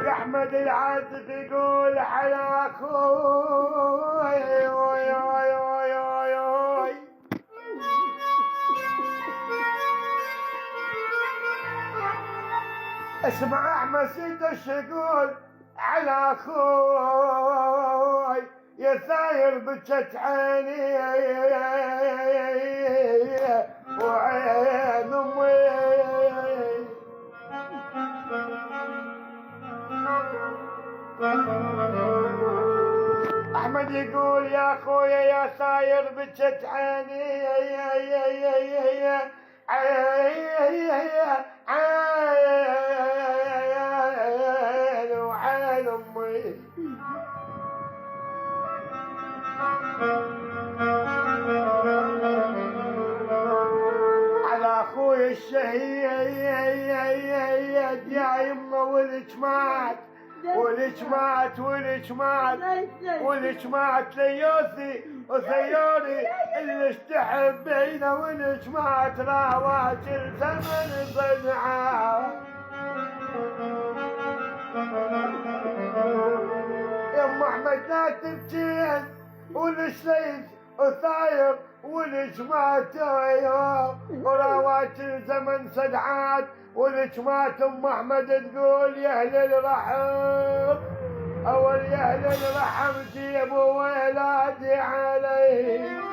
يا احمد العازف يقول على اخوي اسمع احمد سيدش يقول على اخوي يا ثاير بجت عيني وعين امي. احمد يقول يا اخويا يا ثاير بجت عيني عين وعين امي. على اخوي الشهيد يا يمه ولك مات ولك مات ولك مات ولك مات ليوثي وثيوري اللي استحبينا ولك مات راوات الزمن صنعاء. يا ام احمد لا تبكين ولشليت وثاير ولك مات وراوات الزمن صدعات ولك مات. ام احمد تقول يا اهل الرحم اول يا اهل الرحم جيبوا ولادي علي.